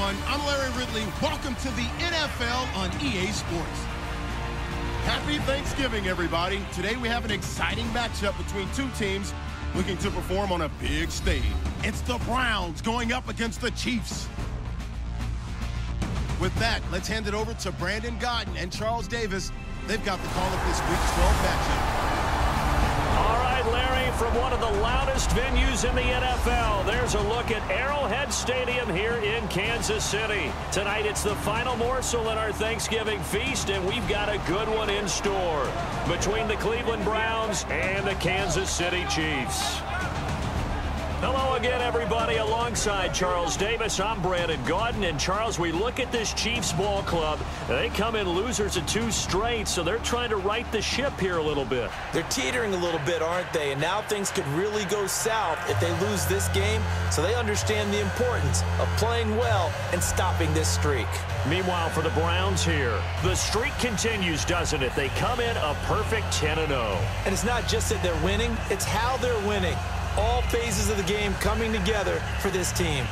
everyone. I'm Larry Ridley. Welcome to the NFL on EA Sports. Happy Thanksgiving, everybody. Today we have an exciting matchup between two teams looking to perform on a big stage. It's the Browns going up against the Chiefs. With that, let's hand it over to Brandon Godden and Charles Davis. They've got the call of this Week 12 matchup. All right, Larry, from one of the loudest venues in the NFL, there's a look at Arrowhead Stadium here in Kansas City. Tonight, it's the final morsel in our Thanksgiving feast, and we've got a good one in store between the Cleveland Browns and the Kansas City Chiefs. Hello again, everybody. Alongside Charles Davis, I'm Brandon Godden. And, Charles, we look at this Chiefs ball club. They come in losers of 2 straight, so they're trying to right the ship here a little bit. They're teetering a little bit, aren't they? And now things could really go south if they lose this game, so they understand the importance of playing well and stopping this streak. Meanwhile, for the Browns here, the streak continues, doesn't it? They come in a perfect 10-0. And it's not just that they're winning, it's how they're winning. All phases of the game coming together for this team.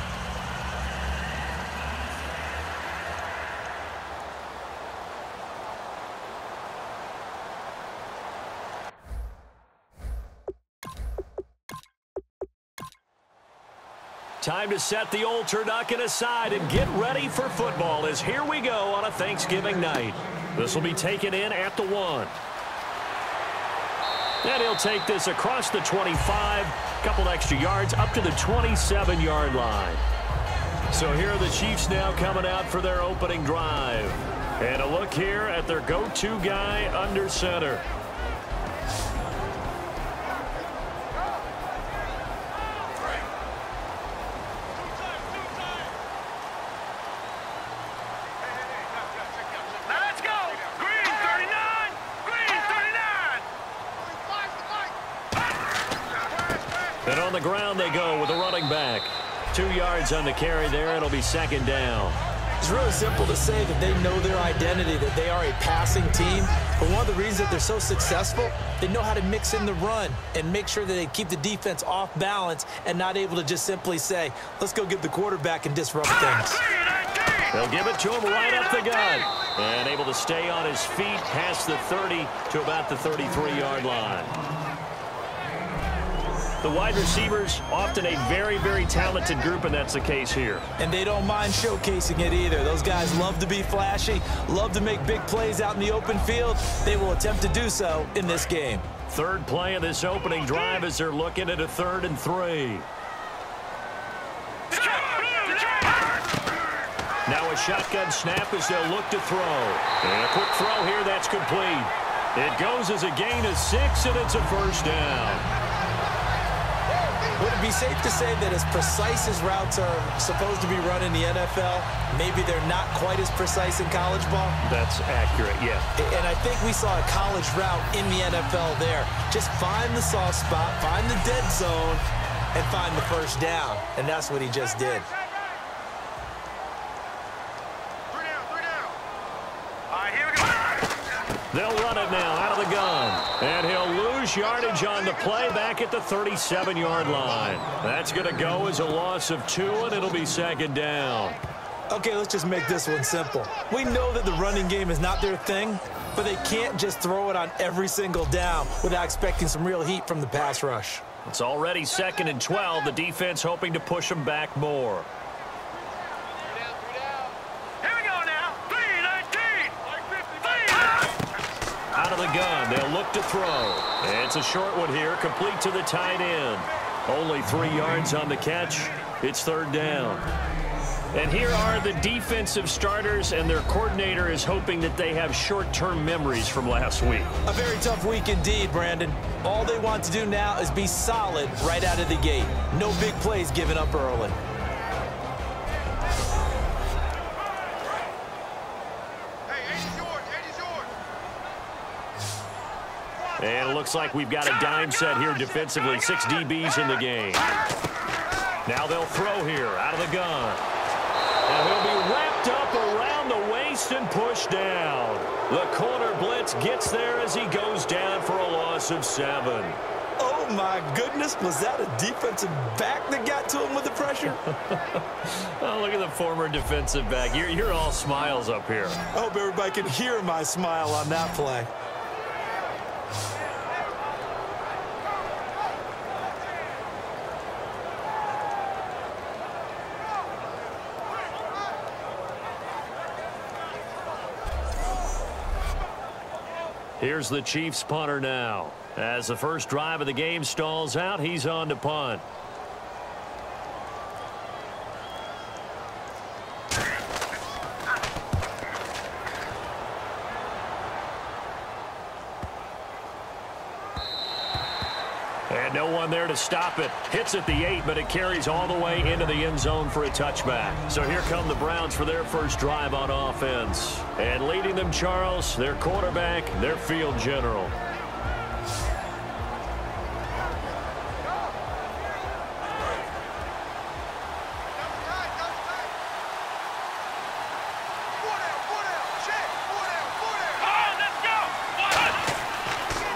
Time to set the old turducken aside and get ready for football, as here we go on a Thanksgiving night. This will be taken in at the 1. And he'll take this across the 25, couple extra yards up to the 27-yard line. So here are the Chiefs now coming out for their opening drive. And a look here at their go-to guy under center. And on the ground they go with a running back. 2 yards on the carry there. It'll be second down. It's really simple to say that they know their identity, that they are a passing team. But one of the reasons that they're so successful, they know how to mix in the run and make sure that they keep the defense off balance and not able to just simply say, let's go get the quarterback and disrupt things. They'll give it to him right up the gut. And able to stay on his feet past the 30 to about the 33-yard line. The wide receivers, often a very, very talented group, and that's the case here. And they don't mind showcasing it either. Those guys love to be flashy, love to make big plays out in the open field. They will attempt to do so in this game. Third play of this opening drive as they're looking at a 3rd and 3. Now a shotgun snap as they'll look to throw. And a quick throw here, that's complete. It goes as a gain of 6, and it's a first down. Would it be safe to say that as precise as routes are supposed to be run in the NFL, maybe they're not quite as precise in college ball? That's accurate, yeah. And I think we saw a college route in the NFL there. Just find the soft spot, find the dead zone, and find the first down. And that's what he just did. They'll run it now out of the gun. And he'll lose yardage on the play back at the 37-yard line. That's going to go as a loss of 2, and it'll be second down. Okay, let's just make this one simple. We know that the running game is not their thing, but they can't just throw it on every single down without expecting some real heat from the pass rush. It's already 2nd and 12. The defense hoping to push them back more. Out of the gun, they'll look to throw. It's a short one here, complete to the tight end. Only 3 yards on the catch. It's 3rd down. And here are the defensive starters, and their coordinator is hoping that they have short-term memories from last week. A very tough week indeed, Brandon. All they want to do now is be solid right out of the gate. No big plays given up early. And it looks like we've got a dime set here defensively. 6 DBs in the game. Now they'll throw here out of the gun. And he'll be wrapped up around the waist and pushed down. The corner blitz gets there as he goes down for a loss of 7. Oh, Oh, my goodness. Was that a defensive back that got to him with the pressure? Oh, look at the former defensive back. You're all smiles up here. I hope everybody can hear my smile on that play. Here's the Chiefs punter now. As the first drive of the game stalls out, he's on to punt. And no one there to stop it. Hits at the 8, but it carries all the way into the end zone for a touchback. So here come the Browns for their first drive on offense. And leading them, Charles, their quarterback, their field general.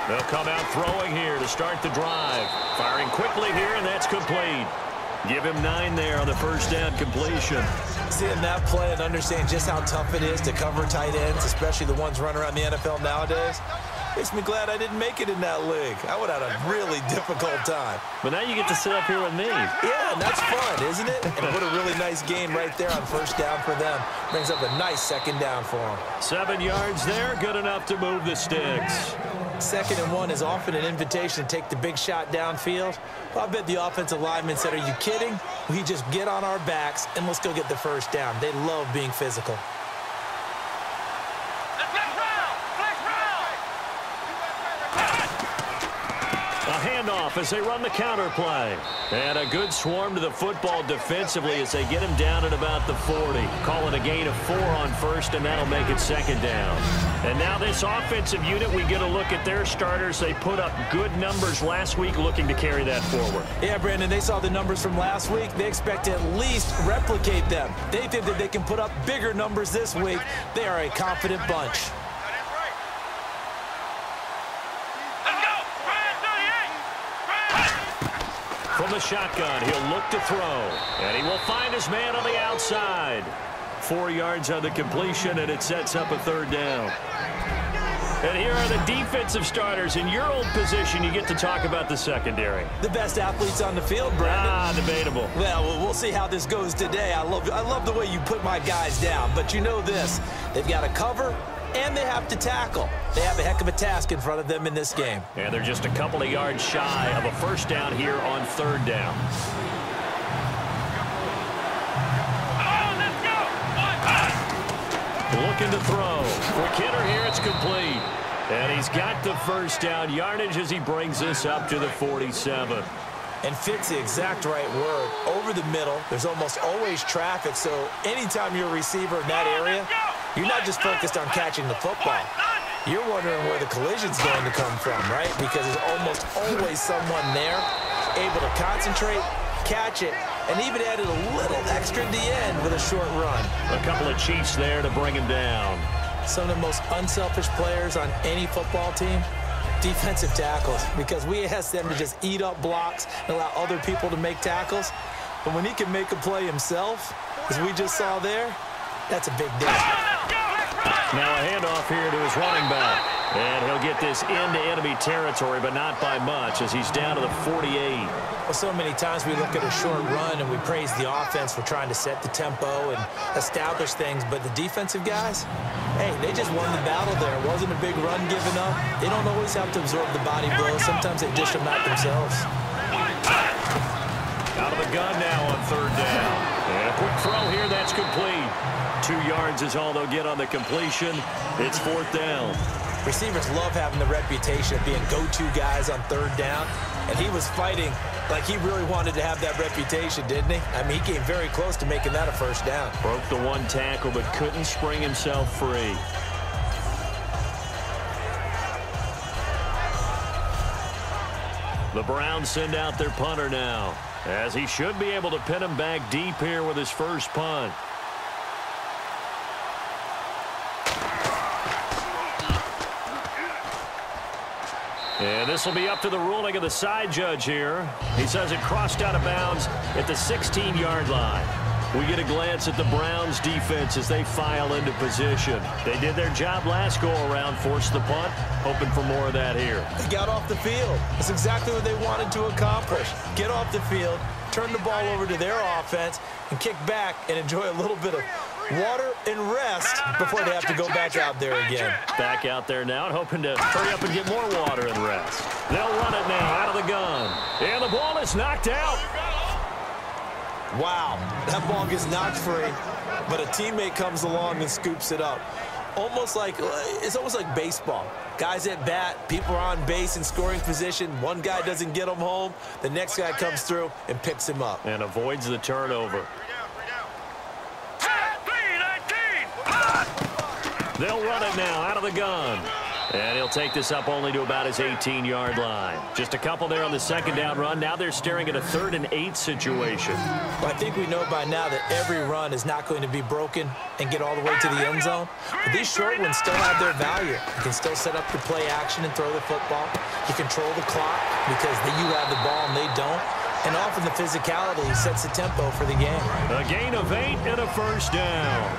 They'll come out throwing here to start the drive. Firing quickly here, and that's complete. Give him 9 there on the first down completion. Seeing that play and understanding just how tough it is to cover tight ends, especially the ones running around the NFL nowadays, makes me glad I didn't make it in that league. I would have had a really difficult time. But now you get to sit up here with me. Yeah, and that's fun, isn't it? And what a really nice game right there on first down for them. Brings up a nice second down for them. 7 yards there, good enough to move the sticks. 2nd and 1 is often an invitation to take the big shot downfield. Well, I bet the offensive lineman said, are you kidding? We just get on our backs and let's go get the first down. They love being physical. A handoff as they run the counter play. And a good swarm to the football defensively as they get him down at about the 40. Call it a gain of 4 on first, and that'll make it second down. And now this offensive unit, we get a look at their starters. They put up good numbers last week, looking to carry that forward. Yeah, Brandon, they saw the numbers from last week. They expect to at least replicate them. They think that they can put up bigger numbers this week. They are a confident bunch. From the shotgun, he'll look to throw. And he will find his man on the outside. 4 yards on the completion, and it sets up a third down. And here are the defensive starters. In your old position, you get to talk about the secondary. The best athletes on the field, Brandon. Debatable. Well, we'll see how this goes today. I love the way you put my guys down. But you know this, they've got to cover, and they have to tackle. They have a heck of a task in front of them in this game. And they're just a couple of yards shy of a first down here on third down. Looking to throw. For Kidder here, it's complete. And he's got the first down yardage as he brings this up to the 47. And fits the exact right word. Over the middle, there's almost always traffic, so anytime you're a receiver in that area, you're not just focused on catching the football. You're wondering where the collision's going to come from, right? Because there's almost always someone there able to concentrate, catch it, and even added a little extra at the end with a short run. A couple of Chiefs there to bring him down. Some of the most unselfish players on any football team, defensive tackles, because we ask them to just eat up blocks and allow other people to make tackles. But when he can make a play himself, as we just saw there, that's a big deal. Now a handoff here to his running back. And he'll get this into enemy territory, but not by much, as he's down to the 48. Well, so many times we look at a short run and we praise the offense for trying to set the tempo and establish things, but the defensive guys, hey, they just won the battle there. It wasn't a big run given up. They don't always have to absorb the body blows. Sometimes they dish them out themselves. Out of the gun now on third down. And a quick throw here, that's complete. 2 yards is all they'll get on the completion. It's fourth down. Receivers love having the reputation of being go-to guys on third down, and he was fighting like he really wanted to have that reputation, didn't he? I mean, he came very close to making that a first down. Broke the one tackle, but couldn't spring himself free. The Browns send out their punter now, as he should be able to pin him back deep here with his first punt. And this will be up to the ruling of the side judge here. He says it crossed out of bounds at the 16-yard line. We get a glance at the Browns defense as they file into position. They did their job last go-around, forced the punt, hoping for more of that here. They got off the field. That's exactly what they wanted to accomplish. Get off the field, turn the ball over to their offense, and kick back and enjoy a little bit of water and rest before they have to go back out there again. Back out there now and hoping to hurry up and get more water and rest. They'll run it now out of the gun. And the ball is knocked out. Wow, that ball gets knocked free, but a teammate comes along and scoops it up. It's almost like baseball. Guys at bat, people are on base in scoring position. One guy doesn't get him home. The next guy comes through and picks him up. And avoids the turnover. They'll run it now out of the gun. And he'll take this up only to about his 18-yard line. Just a couple there on the second down run. Now they're staring at a 3rd and 8 situation. Well, I think we know by now that every run is not going to be broken and get all the way to the end zone. But these short ones still have their value. You can still set up the play action and throw the football. You control the clock because you have the ball and they don't. And often the physicality sets the tempo for the game. A gain of 8 and a first down.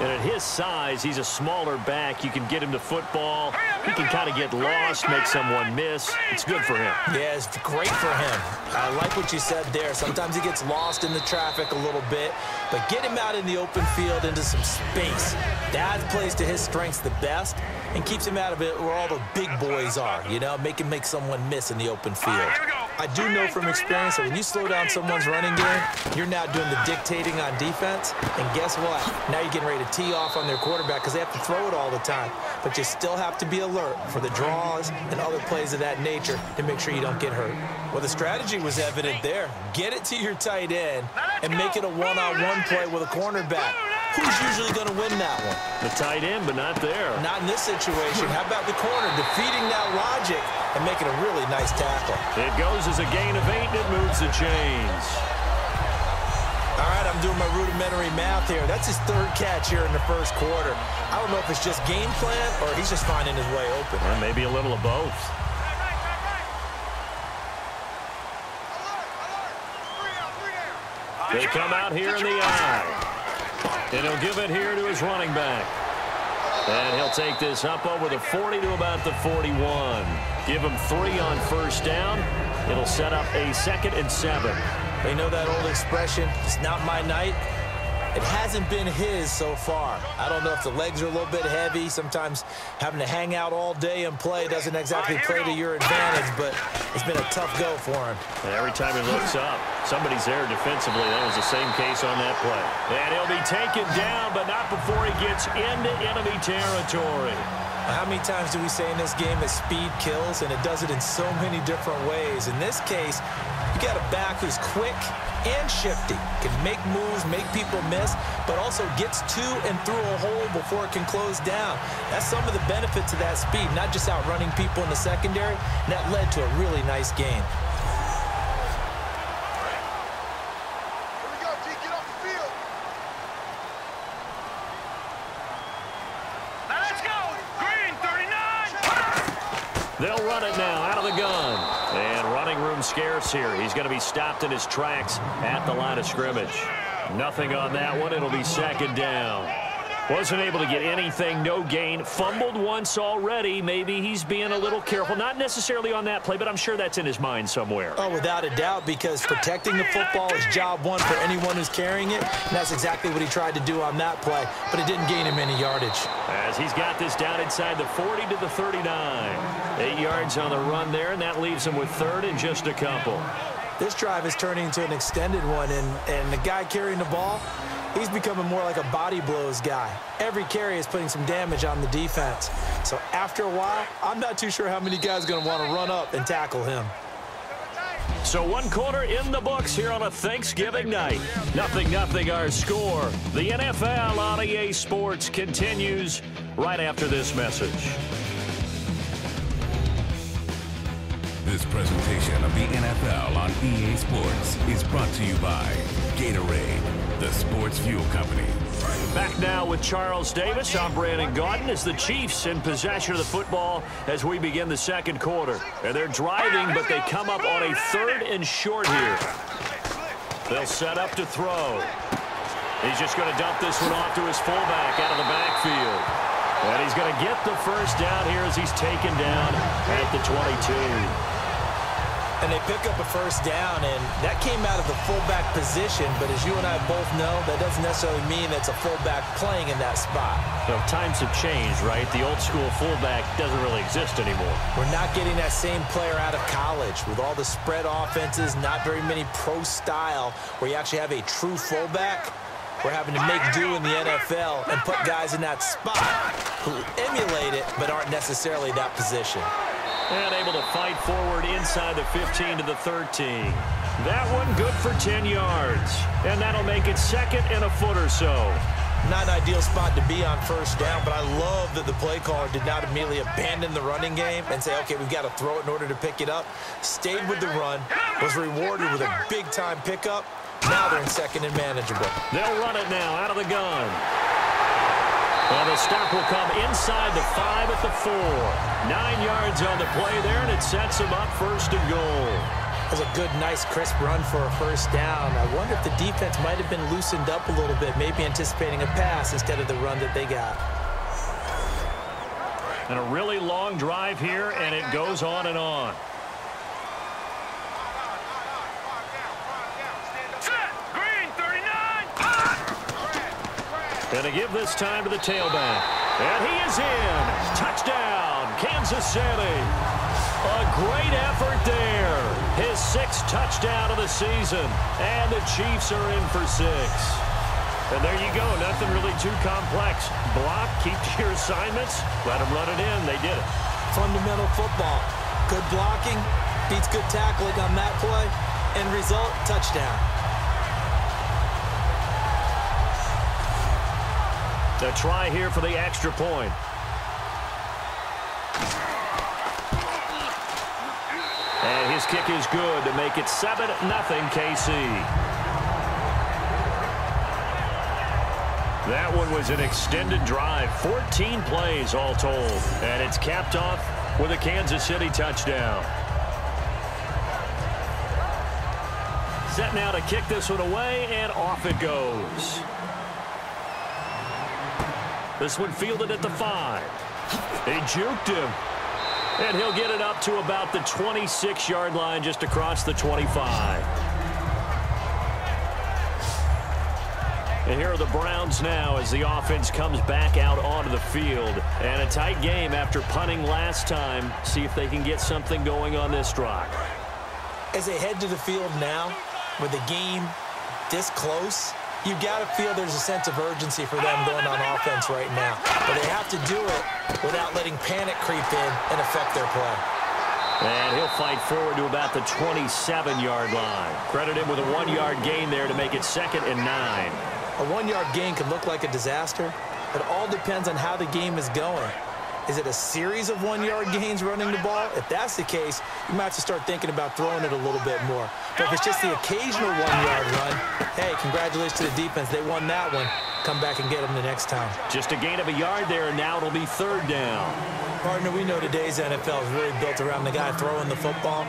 And at his size, he's a smaller back. You can get him to football. He can kind of get lost, make someone miss. It's good for him. Yeah, it's great for him. I like what you said there. Sometimes he gets lost in the traffic a little bit, but get him out in the open field into some space. That plays to his strengths the best and keeps him out of it where all the big boys are, you know, make him make someone miss in the open field. I do know from experience that when you slow down someone's running game, you're now doing the dictating on defense, and guess what? Now you're getting ready to tee off on their quarterback because they have to throw it all the time, but you still have to be alert for the draws and other plays of that nature to make sure you don't get hurt. Well, the strategy was evident there. Get it to your tight end and make it a one-on-one play with a cornerback. Who's usually going to win that one? The tight end, but not there. Not in this situation. How about the corner defeating that logic and making a really nice tackle? It goes as a gain of 8, and it moves the chains. All right, I'm doing my rudimentary math here. That's his 3rd catch here in the first quarter. I don't know if it's just game plan or he's just finding his way open. Or maybe a little of both. They come out here in the eye. And he'll give it here to his running back. And he'll take this up over the 40 to about the 41. Give him 3 on first down. It'll set up a 2nd and 7. You know that old expression, it's not my night? It hasn't been his so far. I don't know if the legs are a little bit heavy. Sometimes having to hang out all day and play doesn't exactly play to your advantage, but it's been a tough go for him. And every time he looks up, somebody's there defensively. That was the same case on that play. And he'll be taken down, but not before he gets into enemy territory. How many times do we say in this game that speed kills, and it does it in so many different ways? In this case, you got a back who's quick and shifty, can make moves, make people miss, but also gets to and through a hole before it can close down. That's some of the benefits of that speed, not just outrunning people in the secondary. And that led to a really nice game. Here we go, G, get off the field. Now let's go, Green, 39. They'll run it now out of the gun. And running room scarce here. He's going to be stopped in his tracks at the line of scrimmage. Nothing on that one. It'll be 2nd down. Wasn't able to get anything, no gain. Fumbled once already. Maybe he's being a little careful. Not necessarily on that play, but I'm sure that's in his mind somewhere. Oh, without a doubt, because protecting the football is job one for anyone who's carrying it. And that's exactly what he tried to do on that play, but it didn't gain him any yardage. As he's got this down inside the 40 to the 39. 8 yards on the run there, and that leaves him with 3rd and just a couple. This drive is turning into an extended one, and the guy carrying the ball, he's becoming more like a body blows guy. Every carry is putting some damage on the defense. So after a while, I'm not too sure how many guys are going to want to run up and tackle him. So 1 quarter in the books here on a Thanksgiving night. 0-0 our score. The NFL on EA Sports continues right after this message. This presentation of the NFL on EA Sports is brought to you by Gatorade. the Sports Fuel Company. Back now with Charles Davis. I'm Brandon Gaudin as the Chiefs in possession of the football as we begin the second quarter. And they're driving, but they come up on a 3rd and short here. They'll set up to throw. He's just going to dump this one off to his fullback out of the backfield. And he's going to get the first down here as he's taken down at the 22. And they pick up a first down, and that came out of the fullback position. But as you and I both know, that doesn't necessarily mean that's a fullback playing in that spot. Well, times have changed, right? The old school fullback doesn't really exist anymore. We're not getting that same player out of college with all the spread offenses, not very many pro style where you actually have a true fullback. We're having to make do in the NFL and put guys in that spot who emulate it but aren't necessarily that position. And able to fight forward inside the 15 to the 13. That one good for 10 yards. And that'll make it 2nd and a foot or so. Not an ideal spot to be on first down, but I love that the play caller did not immediately abandon the running game and say, okay, we've got to throw it in order to pick it up. Stayed with the run, was rewarded with a big-time pickup. Now they're in 2nd and manageable. They'll run it now out of the gun. And the stop will come inside the 5 at the 4. 9 yards on the play there, and it sets them up 1st and goal. That was a good, nice, crisp run for a first down. I wonder if the defense might have been loosened up a little bit, maybe anticipating a pass instead of the run that they got. And a really long drive here, and it goes on and on. And to give this time to the tailback. And he is in. Touchdown, Kansas City. A great effort there. His 6th touchdown of the season. And the Chiefs are in for 6. And there you go. Nothing really too complex. Block, keep to your assignments. Let them run it in. They did it. Fundamental football. Good blocking beats good tackling on that play. End result, touchdown. A try here for the extra point. And his kick is good to make it 7-0 KC. That one was an extended drive. 14 plays all told. And it's capped off with a Kansas City touchdown. Set now to kick this one away, and off it goes. This one fielded at the 5. They juked him. And he'll get it up to about the 26-yard line just across the 25. And here are the Browns now as the offense comes back out onto the field. And a tight game after punting last time. See if they can get something going on this drive. As they head to the field now, with the game this close, you've got to feel there's a sense of urgency for them going on offense right now. But they have to do it without letting panic creep in and affect their play. And he'll fight forward to about the 27-yard line. Credit him with a 1-yard gain there to make it 2nd and 9. A 1-yard gain could look like a disaster. It all depends on how the game is going. Is it a series of 1-yard gains running the ball? If that's the case, you might have to start thinking about throwing it a little bit more. But if it's just the occasional 1-yard run, hey, congratulations to the defense. They won that one. Come back and get them the next time. Just a gain of a yard there, and now it'll be 3rd down. Partner, we know today's NFL is really built around the guy throwing the football.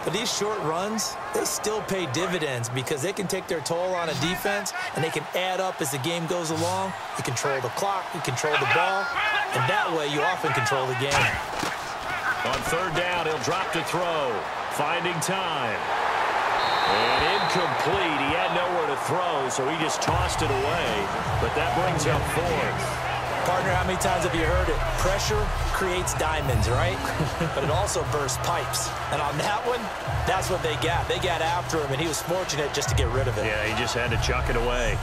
But these short runs, they still pay dividends because they can take their toll on a defense, and they can add up as the game goes along. You control the clock, you control the ball, and that way you often control the game. On 3rd down, he'll drop to throw. Finding time. And incomplete. He had nowhere to throw, so he just tossed it away. But that brings up 4th. Partner, how many times have you heard it? Pressure creates diamonds, right? But it also bursts pipes. And on that one, that's what they got. They got after him, and he was fortunate just to get rid of it. Yeah, he just had to chuck it away.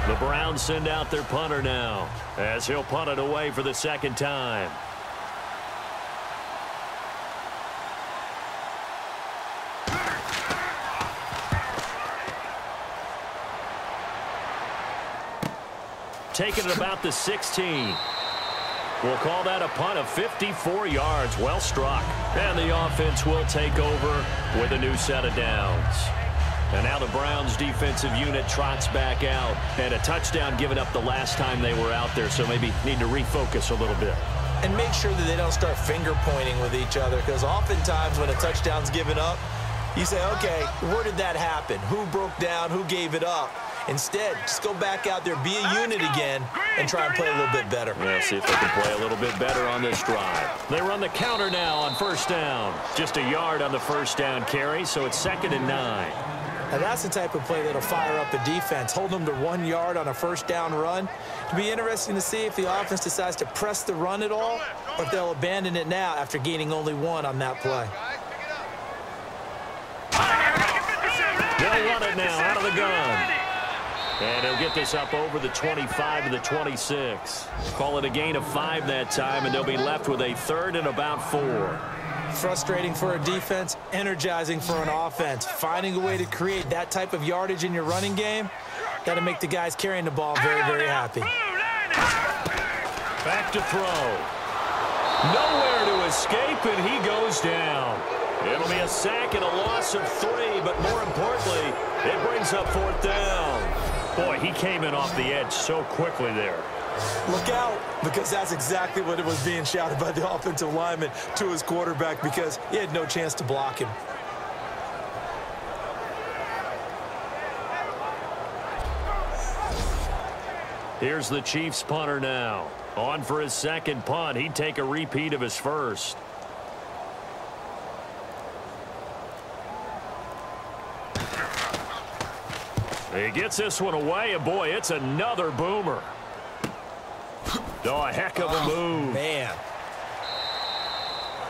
The Browns send out their punter now, as he'll punt it away for the 2nd time. Taking it about the 16. We'll call that a punt of 54 yards. Well struck. And the offense will take over with a new set of downs. And now the Browns defensive unit trots back out. And a touchdown given up the last time they were out there, so maybe need to refocus a little bit. And make sure that they don't start finger pointing with each other, because oftentimes when a touchdown's given up, you say, okay, where did that happen? Who broke down? Who gave it up? Instead, just go back out there, be a unit again, and try and play a little bit better. Yeah, see if they can play a little bit better on this drive. They run the counter now on first down. Just a yard on the first down carry, so it's 2nd and 9. Now that's the type of play that'll fire up the defense, hold them to 1 yard on a first down run. It'll be interesting to see if the offense decides to press the run at all, or if they'll abandon it now after gaining only 1 on that play. They'll run it now out of the gun. And he'll get this up over the 25 to the 26. Call it a gain of 5 that time, and they'll be left with a 3rd and about 4. Frustrating for a defense, energizing for an offense. Finding a way to create that type of yardage in your running game, that'll make the guys carrying the ball very, very happy. Back to throw. Nowhere to escape, and he goes down. It'll be a sack and a loss of 3, but more importantly, it brings up 4th down. Boy, he came in off the edge so quickly there. Look out, because that's exactly what it was being shouted by the offensive lineman to his quarterback, because he had no chance to block him. Here's the Chiefs punter now. On for his 2nd punt. He'd take a repeat of his first. He gets this one away, and boy, it's another boomer. Oh, a heck of a move. Man.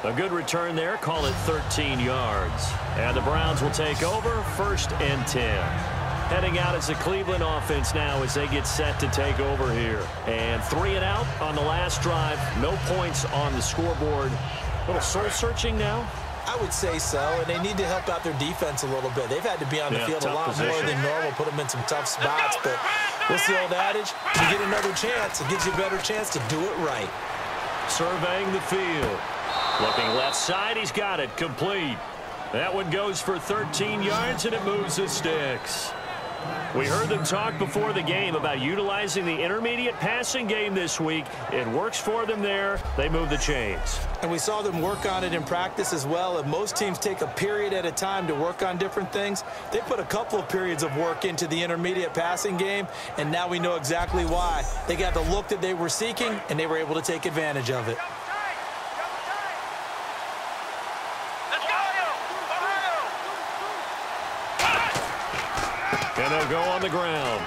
A good return there. Call it 13 yards. And the Browns will take over 1st and 10. Heading out as the Cleveland offense now as they get set to take over here. And 3 and out on the last drive. No points on the scoreboard. A little soul-searching now. I would say so, and they need to help out their defense a little bit. They've had to be on the field a lot more than normal, put them in some tough spots. But what's the old adage? You get another chance, it gives you a better chance to do it right. Surveying the field. Looking left side, he's got it. Complete. That one goes for 13 yards, and it moves the sticks. We heard them talk before the game about utilizing the intermediate passing game this week. It works for them there. They move the chains. And we saw them work on it in practice as well. And most teams take a period at a time to work on different things. They put a couple of periods of work into the intermediate passing game, and now we know exactly why. They got the look that they were seeking, and they were able to take advantage of it. And they'll go on the ground.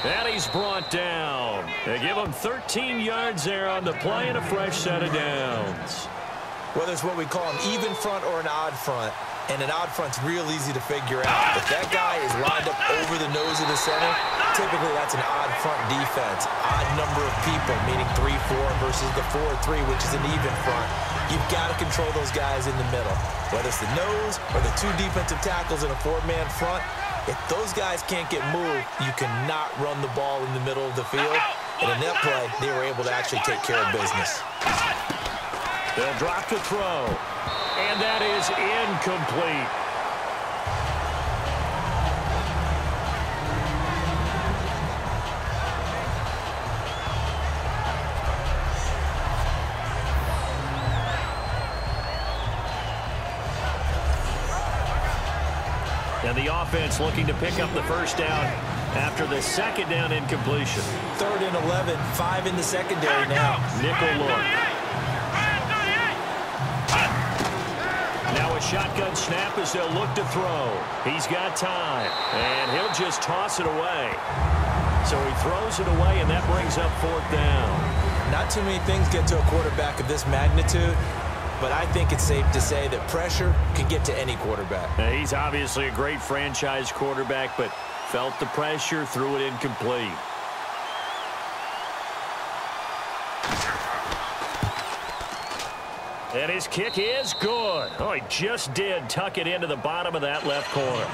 And he's brought down. They give him 13 yards there on the play and a fresh set of downs. Whether it's what we call an even front or an odd front, and an odd front's real easy to figure out. If that guy is lined up over the nose of the center, typically that's an odd front defense. Odd number of people, meaning 3-4 versus the 4-3, which is an even front. You've got to control those guys in the middle. Whether it's the nose or the 2 defensive tackles in a 4-man front, if those guys can't get moved, you cannot run the ball in the middle of the field. And in that play, they were able to actually take care of business. They'll drop to throw. And that is incomplete. And the offense looking to pick up the first down after the 2nd down incompletion. 3rd and 11, 5 in the secondary now. Nickel look. Now a shotgun snap as they'll look to throw. He's got time, and he'll just toss it away. So he throws it away, and that brings up 4th down. Not too many things get to a quarterback of this magnitude, but I think it's safe to say that pressure can get to any quarterback. Now, he's obviously a great franchise quarterback, but felt the pressure, threw it incomplete. And his kick is good. Oh, he just did tuck it into the bottom of that left corner.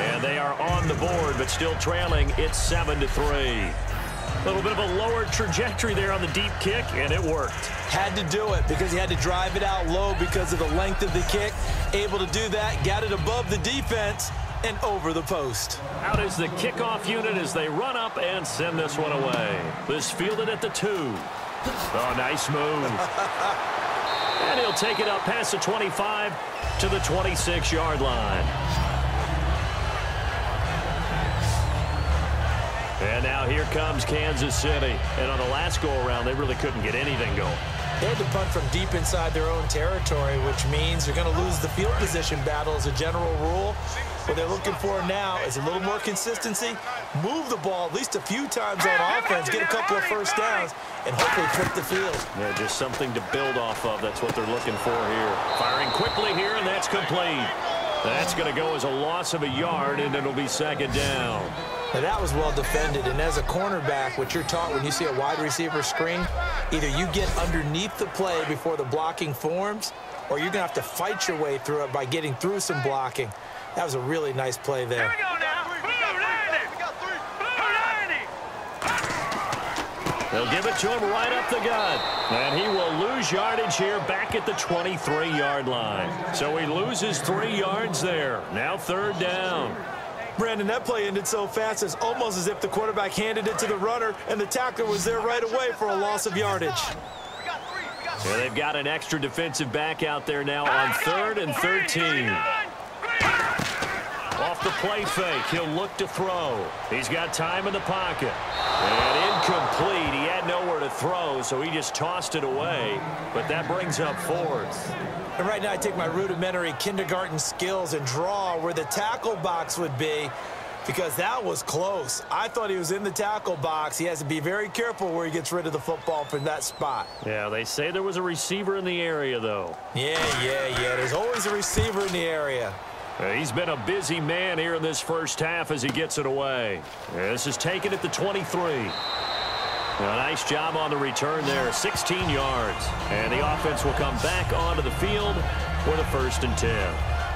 And they are on the board, but still trailing. It's 7-3. A little bit of a lower trajectory there on the deep kick, and it worked. Had to do it because he had to drive it out low because of the length of the kick. Able to do that, got it above the defense, and over the post. Out is the kickoff unit as they run up and send this one away. This fielded at the 2. Oh, nice move. And he'll take it up past the 25 to the 26-yard line. And now here comes Kansas City. And on the last go-around, they really couldn't get anything going. They had to punt from deep inside their own territory, which means they're going to lose the field position battle as a general rule. What they're looking for now is a little more consistency, move the ball at least a few times on offense, get a couple of first downs, and hopefully flip the field. Yeah, just something to build off of. That's what they're looking for here. Firing quickly here, and that's complete. That's going to go as a loss of a yard, and it'll be second down. Now, that was well defended, and as a cornerback, what you're taught when you see a wide receiver screen, either you get underneath the play before the blocking forms, or you're going to have to fight your way through it by getting through some blocking. That was a really nice play there. Here we go now. We got three. They'll give it to him right up the gut. And he will lose yardage here back at the 23-yard line. So he loses 3 yards there. Now third down. Brandon, that play ended so fast, it's almost as if the quarterback handed it to the runner and the tackler was there right away for a loss of yardage. Yeah, they've got an extra defensive back out there now on 3rd and 13. Off the play fake, he'll look to throw. He's got time in the pocket. And incomplete. He had nowhere to throw, so he just tossed it away. But that brings up 4th. And right now I take my rudimentary kindergarten skills and draw where the tackle box would be, because that was close. I thought he was in the tackle box. He has to be very careful where he gets rid of the football from that spot. Yeah, they say there was a receiver in the area, though. Yeah. There's always a receiver in the area. He's been a busy man here in this first half as he gets it away. This is taken at the 23. A nice job on the return there, 16 yards. And the offense will come back onto the field for the 1st and 10.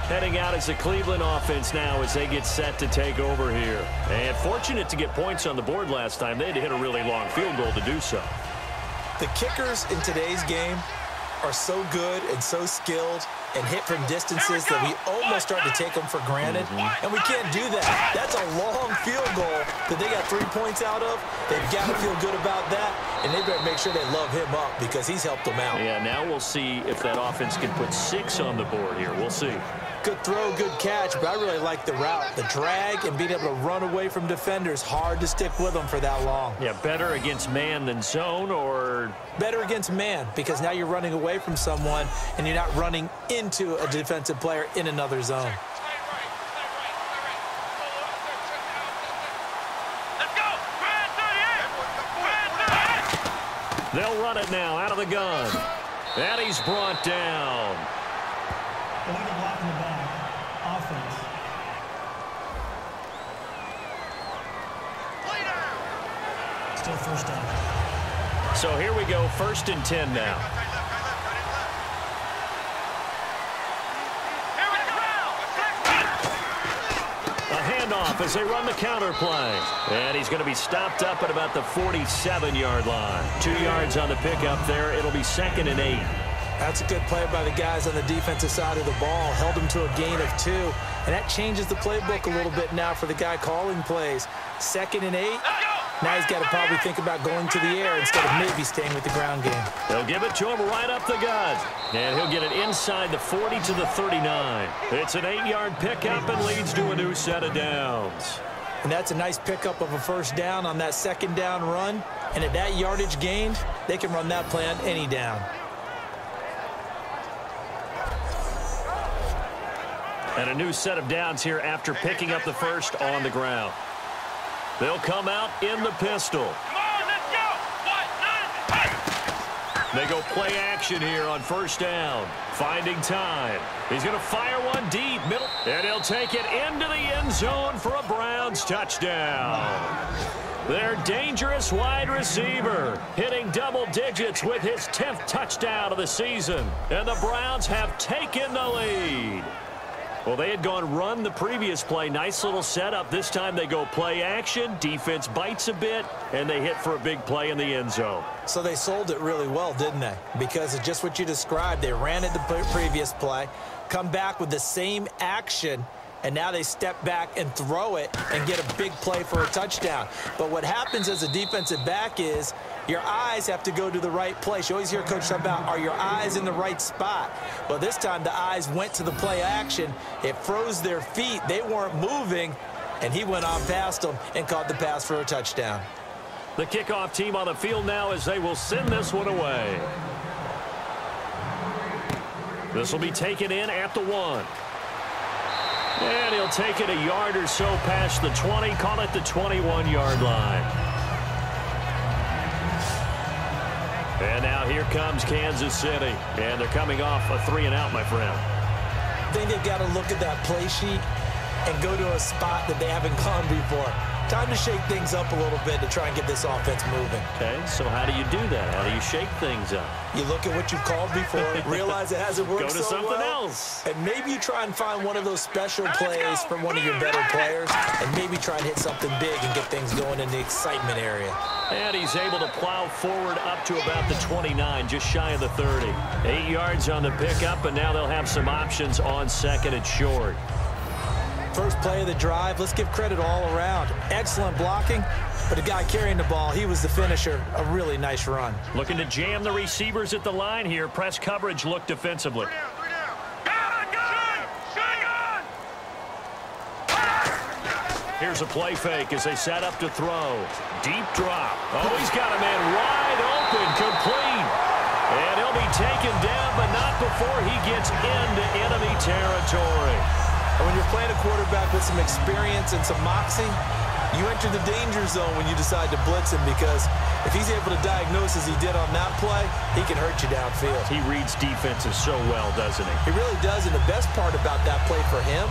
Heading out is the Cleveland offense now as they get set to take over here. And fortunate to get points on the board last time. They had to hit a really long field goal to do so. The kickers in today's game are so good and so skilled and hit from distances that we almost start to take them for granted. And we can't do that. That's a long field goal that they got 3 points out of. They've got to feel good about that, and they better make sure they love him up because he's helped them out. Yeah, now we'll see if that offense can put 6 on the board here. We'll see. Good throw, good catch, but I really like the route. The drag and being able to run away from defenders, hard to stick with them for that long. Yeah, better against man than zone, or? Better against man, because now you're running away from someone and you're not running into a defensive player in another zone. They'll run it now out of the gun. And he's brought down. Illegal block in the back. Offense. Still first down. So here we go, 1st and 10 now. A handoff as they run the counter play. And he's going to be stopped up at about the 47-yard line. 2 yards on the pickup there. It'll be 2nd and 8. That's a good play by the guys on the defensive side of the ball. Held them to a gain of 2. And that changes the playbook a little bit now for the guy calling plays. 2nd and 8. Now he's got to probably think about going to the air instead of maybe staying with the ground game. They'll give it to him right up the gut. And he'll get it inside the 40 to the 39. It's an 8-yard pickup and leads to a new set of downs. And that's a nice pickup of a first down on that 2nd down run. And at that yardage gained, they can run that play on any down. And a new set of downs here after picking up the first on the ground. They'll come out in the pistol. Come on, let's go. 1, 9, 8. They go play action here on first down. Finding time. He's going to fire one deep, middle. And he'll take it into the end zone for a Browns touchdown. Their dangerous wide receiver hitting double digits with his 10th touchdown of the season. And the Browns have taken the lead. Well, they had gone run the previous play. Nice little setup. This time they go play action. Defense bites a bit, and they hit for a big play in the end zone. So they sold it really well, didn't they? Because of just what you described. They ran it the previous play, come back with the same action, and now they step back and throw it and get a big play for a touchdown. But what happens as a defensive back is your eyes have to go to the right place. You always hear Coach talk about, are your eyes in the right spot? Well, this time the eyes went to the play action. It froze their feet. They weren't moving, and he went on past them and caught the pass for a touchdown. The kickoff team on the field now as they will send this one away. This will be taken in at the 1. And he'll take it a yard or so past the 20, call it the 21-yard line. And now here comes Kansas City. And they're coming off a 3-and-out, my friend. I think they've got to look at that play sheet and go to a spot that they haven't gone before. Time to shake things up a little bit to try and get this offense moving. Okay, so how do you do that? How do you shake things up? You look at what you've called before, realize it hasn't worked so well. Go to something else. And maybe you try and find one of those special plays from one of your better players, and maybe try and hit something big and get things going in the excitement area. And he's able to plow forward up to about the 29, just shy of the 30. 8 yards on the pickup, and now they'll have some options on second and short. First play of the drive, let's give credit all around. Excellent blocking, but the guy carrying the ball, he was the finisher. A really nice run. Looking to jam the receivers at the line here. Press coverage look defensively. Here's a play fake as they set up to throw. Deep drop. Oh, he's got a man wide open, complete. And he'll be taken down, but not before he gets into enemy territory. And when you're playing a quarterback with some experience and some moxie, you enter the danger zone when you decide to blitz him, because if he's able to diagnose as he did on that play, he can hurt you downfield. He reads defenses so well, doesn't he? He really does, and the best part about that play for him,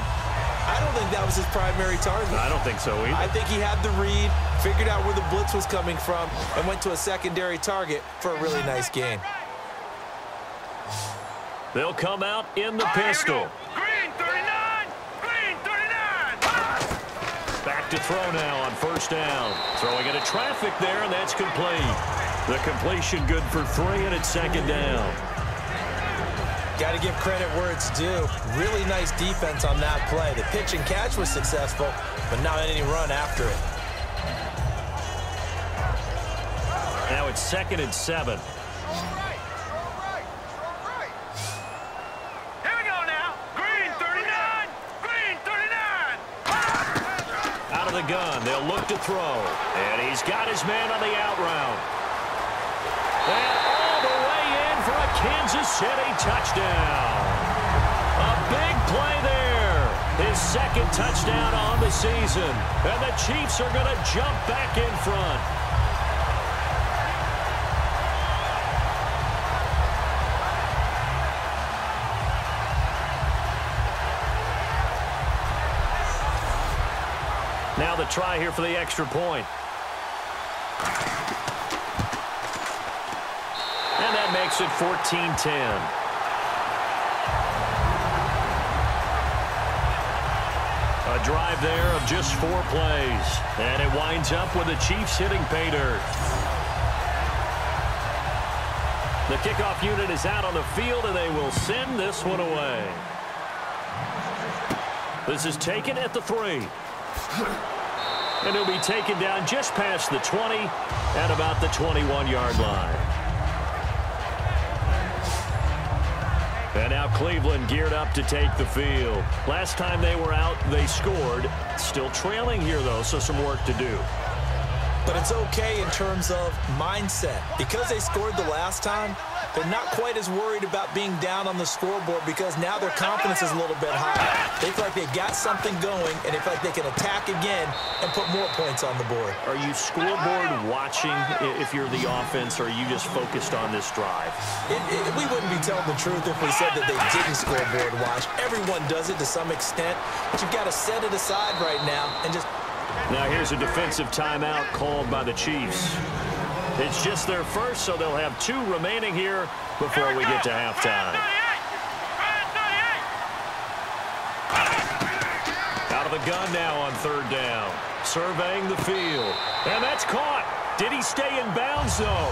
I don't think that was his primary target. I don't think so either. I think he had the read, figured out where the blitz was coming from, and went to a secondary target for a really nice gain. They'll come out in the pistol. Green 39! Green 39! Back to throw now on first down. Throwing into traffic there, and that's complete. The completion good for 3, and it's second down. Got to give credit where it's due. Really nice defense on that play. The pitch and catch was successful, but not any run after it. Now it's 2nd and 7. The gun. They'll look to throw. And he's got his man on the out route. And all the way in for a Kansas City touchdown. A big play there. His 2nd touchdown on the season. And the Chiefs are going to jump back in front. Now the try here for the extra point. And that makes it 14-10. A drive there of just 4 plays. And it winds up with the Chiefs hitting pay dirt. The kickoff unit is out on the field, and they will send this one away. This is taken at the 3. And he'll be taken down just past the 20 at about the 21-yard line. And now Cleveland geared up to take the field. Last time they were out, they scored. Still trailing here, though, so some work to do. But it's okay in terms of mindset. Because they scored the last time, they're not quite as worried about being down on the scoreboard, because now their confidence is a little bit higher. They feel like they've got something going, and they feel like they can attack again and put more points on the board. Are you scoreboard watching if you're the offense, or are you just focused on this drive? We wouldn't be telling the truth if we said that they didn't scoreboard watch. Everyone does it to some extent, but you've got to set it aside right now and just... Now here's a defensive timeout called by the Chiefs. It's just their first, so they'll have 2 remaining here before we get to halftime. Out of the gun now on 3rd down. Surveying the field. And that's caught. Did he stay in bounds, though?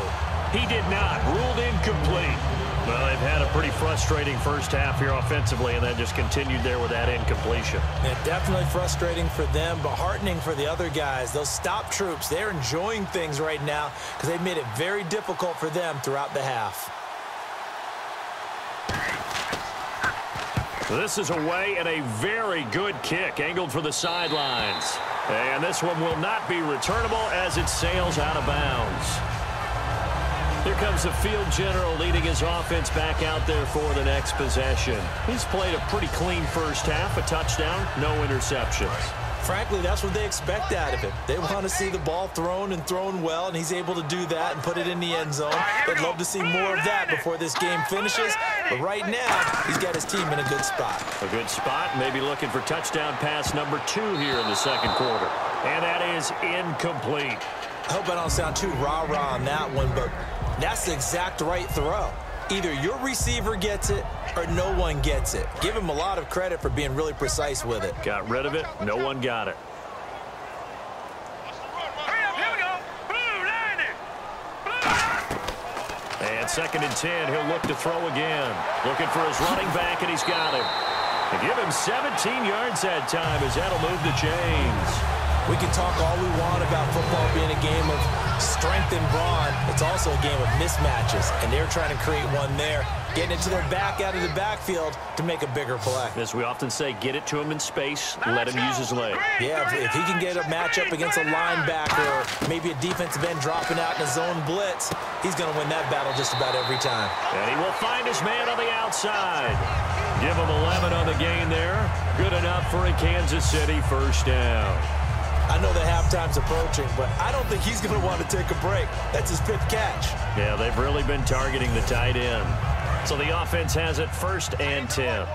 He did not. Ruled incomplete. Well, they've had a pretty frustrating first half here offensively, and then just continued there with that incompletion. Yeah, definitely frustrating for them, but heartening for the other guys. Those stop troops, they're enjoying things right now because they've made it very difficult for them throughout the half. This is away and a very good kick, angled for the sidelines. And this one will not be returnable as it sails out of bounds. Here comes the field general leading his offense back out there for the next possession. He's played a pretty clean first half, a touchdown, no interceptions. Frankly, that's what they expect out of him. They want to see the ball thrown and thrown well, and he's able to do that and put it in the end zone. They'd love to see more of that before this game finishes, but right now, he's got his team in a good spot. A good spot, maybe looking for touchdown pass number 2 here in the second quarter. And that is incomplete. I hope I don't sound too rah-rah on that one, but that's the exact right throw. Either your receiver gets it or no one gets it. Give him a lot of credit for being really precise with it. Got rid of it. No one got it. And 2nd and 10. He'll look to throw again. Looking for his running back, and he's got him. They give him 17 yards that time as that'll move the chains. We can talk all we want about football being a game of strength and brawn. It's also a game of mismatches, and they're trying to create one there, getting it to their back out of the backfield to make a bigger play. As we often say, get it to him in space, let him use his leg. Yeah, if he can get a matchup against a linebacker or maybe a defensive end dropping out in a zone blitz, he's going to win that battle just about every time. And he will find his man on the outside. Give him 11 on the gain there. Good enough for a Kansas City first down. I know the halftime's approaching, but I don't think he's going to want to take a break. That's his 5th catch. Yeah, they've really been targeting the tight end. So the offense has it 1st and 10.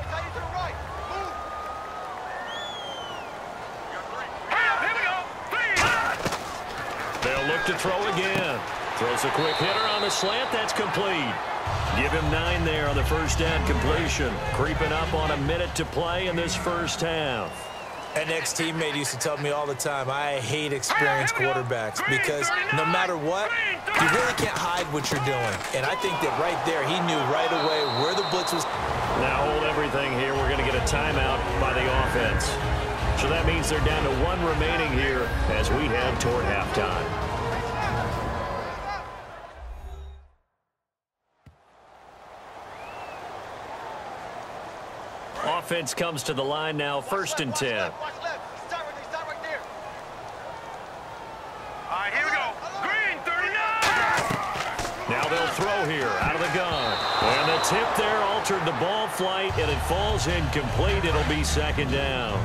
They'll look to throw again. Throws a quick hitter on the slant. That's complete. Give him 9 there on the first down completion. Creeping up on a minute to play in this first half. An ex-teammate used to tell me all the time, I hate experienced quarterbacks because no matter what, you really can't hide what you're doing. And I think that right there, he knew right away where the blitz was. Now hold everything here. We're going to get a timeout by the offense. So that means they're down to 1 remaining here as we head toward halftime. Offense comes to the line now, 1st and 10. Start right there. All right, here we go. Green, 39. Now they'll throw here out of the gun. And the tip there altered the ball flight, and it falls incomplete. It'll be 2nd down.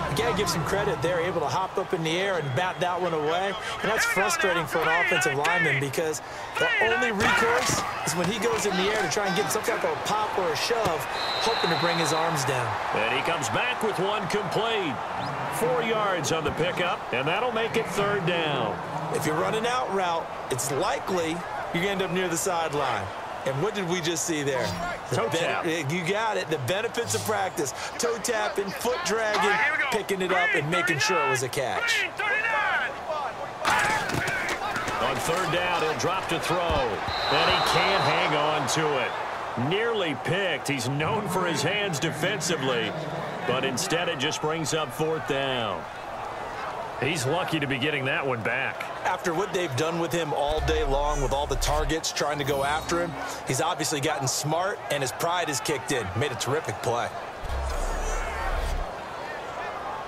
You got to give some credit. They're able to hop up in the air and bat that one away. And that's frustrating for an offensive lineman because the only recourse is when he goes in the air to try and get some type of a pop or a shove, hoping to bring his arms down. And he comes back with 1 complete. 4 yards on the pickup, and that'll make it 3rd down. If you're running out route, it's likely you're going to end up near the sideline. And what did we just see there? Toe tap. You got it. The benefits of practice. Toe tapping, foot dragging, picking it up, and making sure it was a catch. On 3rd down, he'll drop to throw. And he can't hang on to it. Nearly picked. He's known for his hands defensively. But instead, it just brings up 4th down. He's lucky to be getting that one back. After what they've done with him all day long with all the targets trying to go after him, he's obviously gotten smart, and his pride has kicked in. Made a terrific play.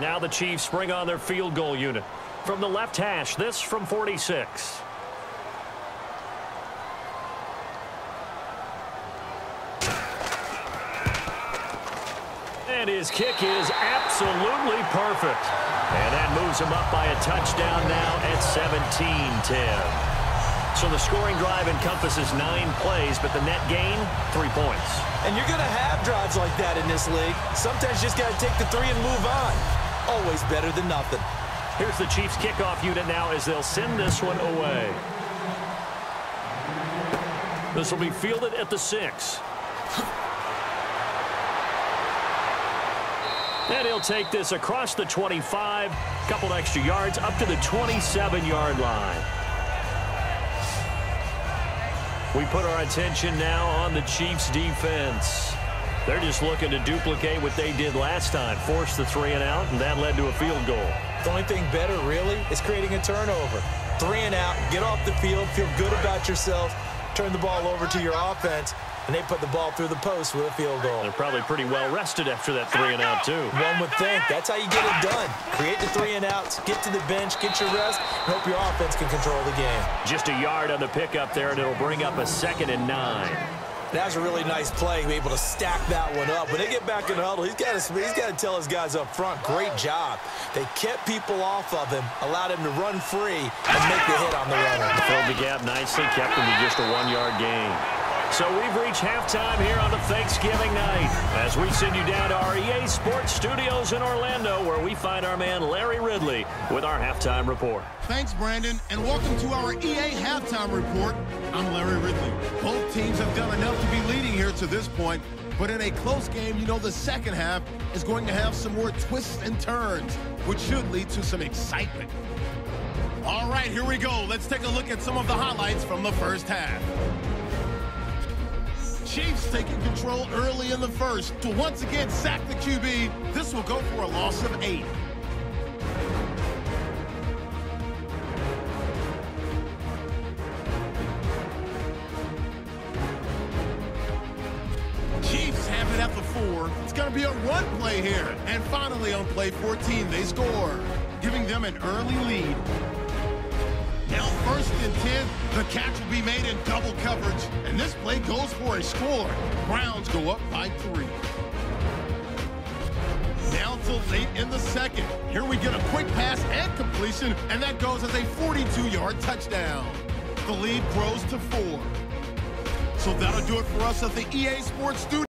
Now the Chiefs bring on their field goal unit. From the left hash, this from 46. And his kick is absolutely perfect. And that moves him up by a touchdown now at 17-10. So the scoring drive encompasses 9 plays, but the net gain, 3 points. And you're going to have drives like that in this league. Sometimes you just got to take the 3 and move on. Always better than nothing. Here's the Chiefs kickoff unit now as they'll send this one away. This will be fielded at the 6. And he'll take this across the 25, couple extra yards up to the 27-yard line. We put our attention now on the Chiefs' defense. They're just looking to duplicate what they did last time, force the 3-and-out, and that led to a field goal. The only thing better, really, is creating a turnover. 3-and-out, get off the field, feel good about yourself, turn the ball over to your offense, and they put the ball through the post with a field goal. They're probably pretty well rested after that 3-and-out, too. One would think. That's how you get it done. Create the 3-and-outs, get to the bench, get your rest, and hope your offense can control the game. Just a yard on the pickup there, and it'll bring up a 2nd and 9. That was a really nice play, be able to stack that one up. When they get back in the huddle, he's got to tell his guys up front, great job. They kept people off of him, allowed him to run free, and make the hit on the runner. Filled the gap nicely, kept him to just a 1-yard gain. So we've reached halftime here on a Thanksgiving night as we send you down to our EA Sports Studios in Orlando, where we find our man Larry Ridley with our halftime report. Thanks, Brandon, and welcome to our EA Halftime Report. I'm Larry Ridley. Both teams have done enough to be leading here to this point, but in a close game, you know the second half is going to have some more twists and turns, which should lead to some excitement. All right, here we go. Let's take a look at some of the highlights from the first half. Chiefs taking control early in the first to once again sack the QB. This will go for a loss of 8. Chiefs have it at the 4. It's going to be a run play here. And finally on play 14, they score, giving them an early lead. Now 1st and 10, the catch will be made in double coverage, and this play goes for a score. Browns go up by 3. Now till late in the second. Here we get a quick pass and completion, and that goes as a 42-yard touchdown. The lead grows to 4. So that'll do it for us at the EA Sports Studio.